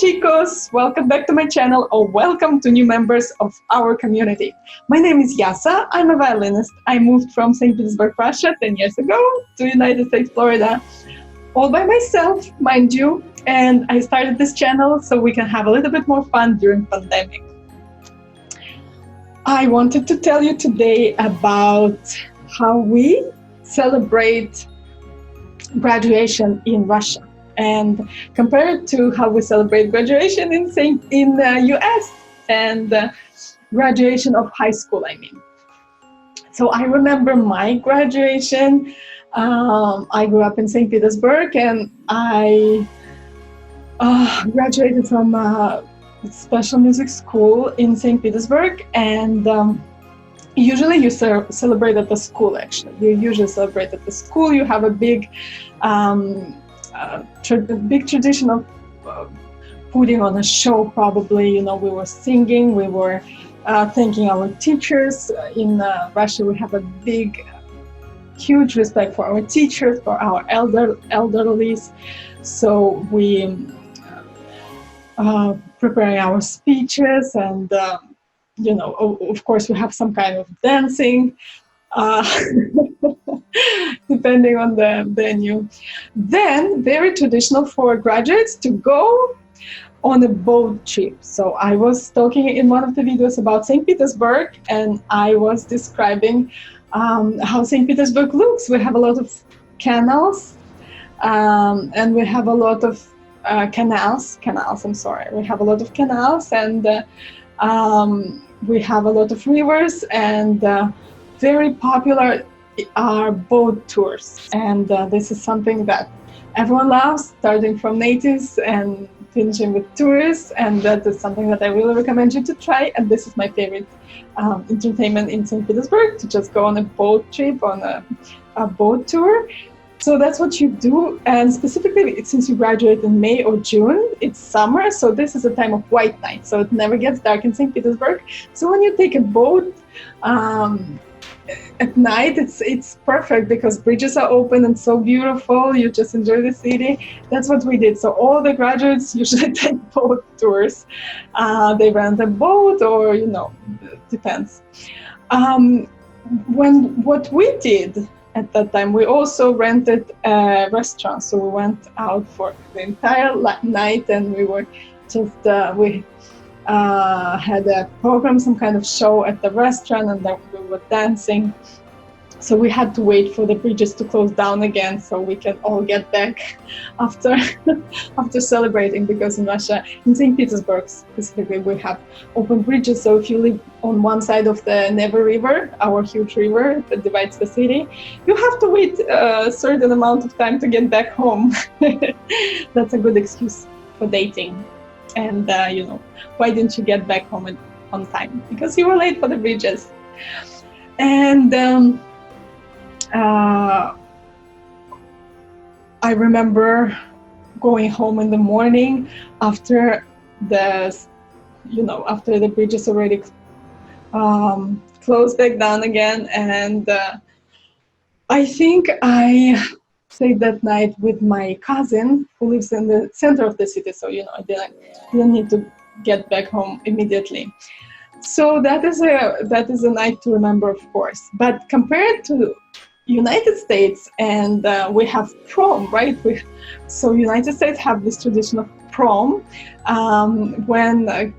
chicos! Welcome back to my channel, or welcome to new members of our community. My name is Yasa. I'm a violinist. I moved from St. Petersburg, Russia 10 years ago to United States, Florida, all by myself, mind you. And I started this channel so we can have a little bit more fun during pandemic. I wanted to tell you today about how we celebrate graduation in Russia and compare it to how we celebrate graduation in US and graduation of high school, I mean. So I remember my graduation. I grew up in St. Petersburg, and I graduated from a special music school in St. Petersburg, and usually you celebrate at the school. Actually, you usually celebrate at the school. You have a big tradition of putting on a show. Probably, you know, we were singing, we were thanking our teachers. In Russia, we have a huge respect for our teachers, for our elderlies. So we preparing our speeches, and you know, of course, we have some kind of dancing, depending on the venue. Then, very traditional for graduates to go on a boat trip. So I was talking in one of the videos about St. Petersburg, and I was describing how St. Petersburg looks. We have a lot of canals, and we have a lot of canals, I'm sorry. We have a lot of canals, and we have a lot of rivers, and very popular are boat tours. And this is something that everyone loves, starting from natives and finishing with tourists. And that is something that I really recommend you to try. And this is my favorite entertainment in St. Petersburg, to just go on a boat trip, on a boat tour. So that's what you do. And specifically, since you graduate in May or June, it's summer. So this is a time of white night. So it never gets dark in St. Petersburg. So when you take a boat at night, it's perfect because bridges are open and so beautiful. You just enjoy the city. That's what we did. So all the graduates usually take boat tours. They rent a boat, or, you know, depends. What we did at that time, we also rented a restaurant. So we went out for the entire night, and we were just, we had a program, some kind of show at the restaurant, and then we were dancing. So we had to wait for the bridges to close down again so we can all get back after celebrating, because in Russia, in St. Petersburg specifically, we have open bridges. So if you live on one side of the Neva River, our huge river that divides the city, you have to wait a certain amount of time to get back home. That's a good excuse for dating. And you know, why didn't you get back home on time? Because you were late for the bridges. And I remember going home in the morning after after the bridges already closed back down again. And I think I stayed that night with my cousin who lives in the center of the city. So, you know, I didn't need to get back home immediately. So that is a night to remember, of course. But compared to United States, and we have prom, right? So United States have this tradition of prom, when a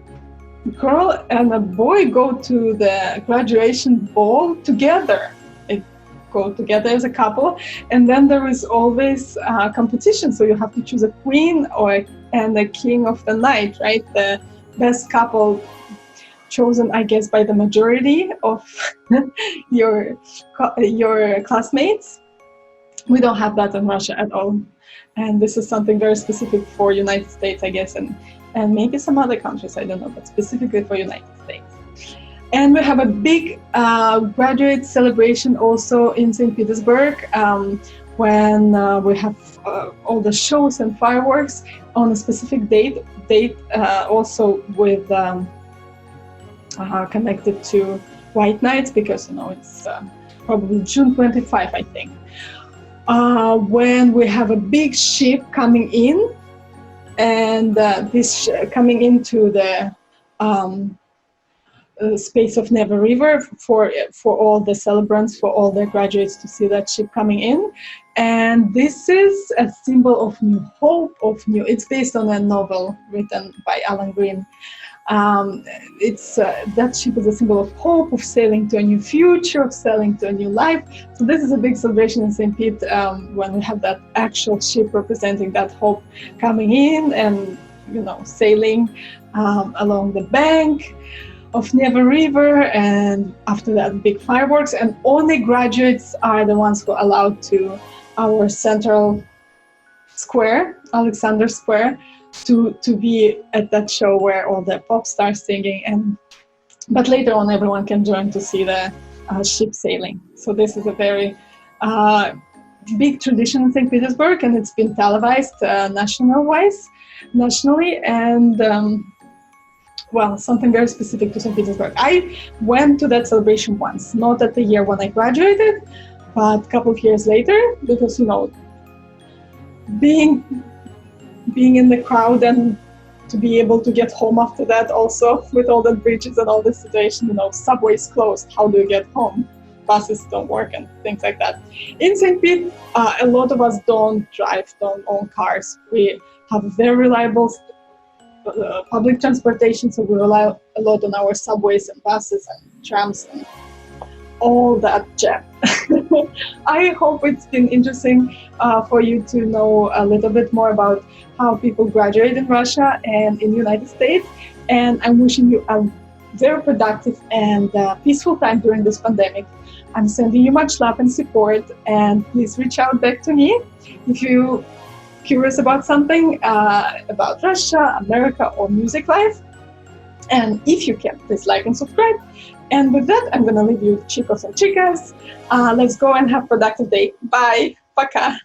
girl and a boy go to the graduation ball together. They go together as a couple, and then there is always competition. So you have to choose a queen and a king of the night, right? The best couple chosen, I guess, by the majority of your classmates. We don't have that in Russia at all, and this is something very specific for United States, I guess, and maybe some other countries, I don't know, but specifically for United States. And we have a big graduate celebration also in St. Petersburg, when we have all the shows and fireworks on a specific date, also with connected to White Nights, because, you know, it's probably June 25, I think, when we have a big ship coming in and this coming into the um, space of Neva River for all the celebrants, for all the graduates to see that ship coming in. And this is a symbol of new hope, of new. It's based on a novel written by Alan Green. It's that ship is a symbol of hope, of sailing to a new future, of sailing to a new life. So this is a big celebration in St. Pete when we have that actual ship representing that hope coming in and sailing along the bank of Neva River, and after that big fireworks, and only graduates are the ones who are allowed to our central square, Alexander Square, to be at that show where all the pop stars singing, but later on everyone can join to see the ship sailing. So this is a very big tradition in St. Petersburg, and it's been televised nationally, and well, something very specific to St. Petersburg. I went to that celebration once, not at the year when I graduated, but a couple of years later, because being in the crowd and to be able to get home after that, also with all the bridges and all this situation, subways closed. How do you get home? Buses don't work and things like that. In St. Pete, a lot of us don't own cars. We have very reliable public transportation, so we rely a lot on our subways and buses and trams and all that jazz. I hope it's been interesting for you to know a little bit more about how people graduate in Russia and in the United States, and I'm wishing you a very productive and peaceful time during this pandemic. I'm sending you much love and support, and please reach out back to me if you curious about something about Russia, America, or music life. And if you can, please like and subscribe. And with that, I'm going to leave you, chicos and chicas. Let's go and have a productive day. Bye. Пока.